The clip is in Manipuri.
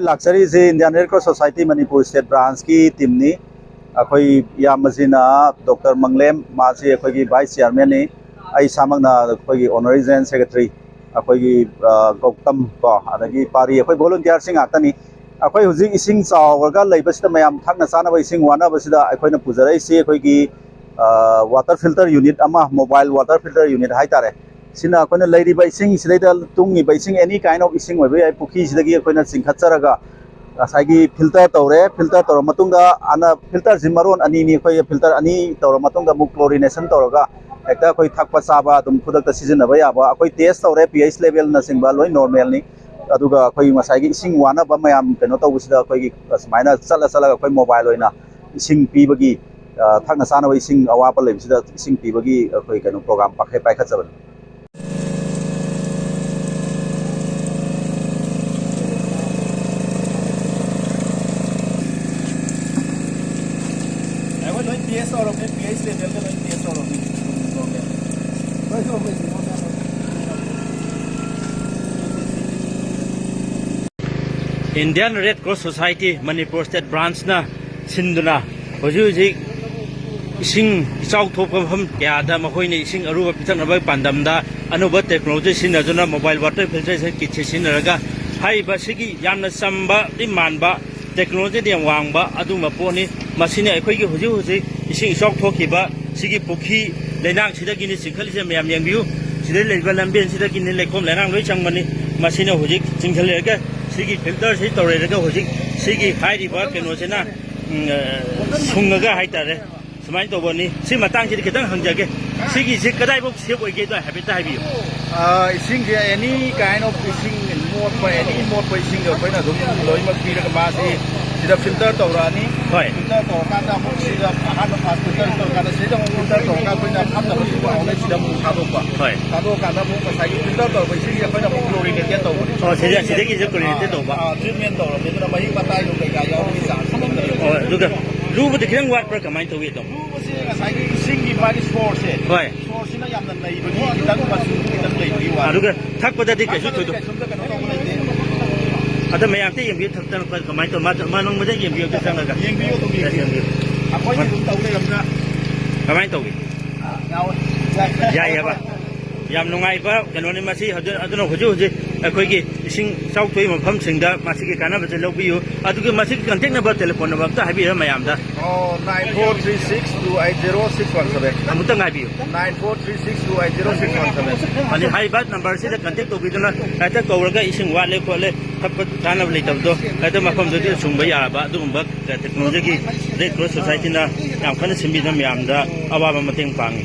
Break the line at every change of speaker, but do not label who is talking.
लाक्चरी से Indian Red Cross Society Manipur state branch की टीम ने अखोई यामजिना डॉक्टर मंगलेम मासी अखोई वाइस चेयरमैन ने आई सामगना अखोई ऑनररी जनरल सेक्रेटरी अखोई गौतम को अदगी पारी अखोई वॉलंटियर सिंह आतनी अखोई हुजिक इसिंग चावरगा लेबसिदा मयाम थाकना चानाबा इसिंग वानाबसिदा अखोइना पुजराई से अखोई वाटर फिल्टर यूनिट अमा मोबाइल वाटर फिल्टर यूनिट हाइतारे सिना अखोइना लेरिबा इसिंग सिदैदा तुंगिबा इसिंग एनी काइंड ऑफ इसिंग ओइबे आई पुखी सिदगी अखोइना चिंखचरगा असागी फिल्टर तौरे फिल्टर तौर मतुंगा आना फिल्टर जिमरोन अनि नि अखोइ फिल्टर अनि तौर मतुंगा मु क्लोरिनेशन तौरगा एकता अखोइ थाकपा चाबा दुम खुदकता सिजनबा याबा अखोइ टेस्ट तौरे पीएच लेवल ना सिंबा लोइ नॉर्मल नि अदुगा अखोइ मसागी इसिंग वानाबा मयाम केनो तौबसिदा अखोइ समाइना चला चला अखोइ मोबाइल ओइना इसिंग पीबगी थाकना चानाबा इसिंग अवापा लेबसिदा इसिंग पीबगी अखोइ केनो प्रोग्राम पाखे पाइखचबन
पीएस और अपने पीएच लेवल का पीएस और
Indian Red Cross Society Manipur state branch ना सिंधुना हुजी इसिंग इचाउ थोप मफम कयादा मखोइने इसिंग अरुबा पिथनबा पांदमदा अनुबा टेक्नोलॉजी सिनजुना मोबाइल वाटर फिल्टर किट सिनरगा हाइबा सिगी यामना चंबा दिमानबा टेक्नोलॉजी दे वांगबा अदुमा पोनी मसिने अखोइगे हुजी इसिंग इचाउ थोकिबा सिगी पुखी लेनांग सिदगिनि सिंखलिसे मयाम यंगबियु सिदे लेबा लंबेन सिदगिनि लेकोम लेनांग लोइ चंगमनि मसिने हुजी चिंखलेगा सिगी फिल्टर से तौरेगा हुजी सिगी हाइरिबा केनोसेना सुंगगा हाइतारे समाइन तौबनी सि मतंग से खितंग हंजगे सिगी से कदाइबो सेव ओइगे तो हैबिट हाइबियो
इसिंग जे एनी काइंड ऑफ इसिंग मोड पर एनी मोड पर इसिंग अखोइना दुम लोइमक पीरगा मासे सिदा फिल्टर तौरानी फिल्टर तौरकांदा मु सिदा अहान फास फिल्टर तौरकांदा सिदा मु फिल्टर तौरका अखोइना फामदा बसिबा औने सिदा मु थादोकपा थादोकांदा मु मसाई फिल्टर तौरबा सिगी अखोइना मु क्लोरिनेटेड तौबनी
सिदगी जे क्लोरिनेटेड तौबा
ट्रीटमेंट तौरबनिना मही पताई लो कई का यावनी चांस
दुगा लूबदि खिरंग वाट पर कमाइन तौगे तो
लूबसे ngसाई इसिंगी मागी सोर्स से सोर्स सिना यामना लैबनी खितंग मसु खितंग लैबनी वा
दुगा थकपददि कैसु थोदो अदा मयामते यंबियो थक्तन पर कमाइन तो मानों मदे यंबियो के संगगा
यंबियो तो यंबियो अखोइ दुम तौले लमना
कमाइन तौगे याय याबा याम नुंगाइबा कनोनि मसी अदुना हुजु हुजि अखोइगी इसिंग चाउथोइ मफम सिंगदा मासिगी कानाबा जे लौबियो अदुगे मासिगी कांटेक्ट नंबर टेलीफोन नंबर ता हाबिरा मयामदा
9436280617
अमुतंग हाबियो
9436280617
अनि हाइबा नंबर से कांटेक्ट तोबिदुना काता कौरगा इसिंग वाले खोले थप कानाब लेतबदो काता मफम ददि Sumba याबा अदुगुंबा technology red Cross society ना याम खना सिंबिना मयामदा अवाबा मतेंग पांगी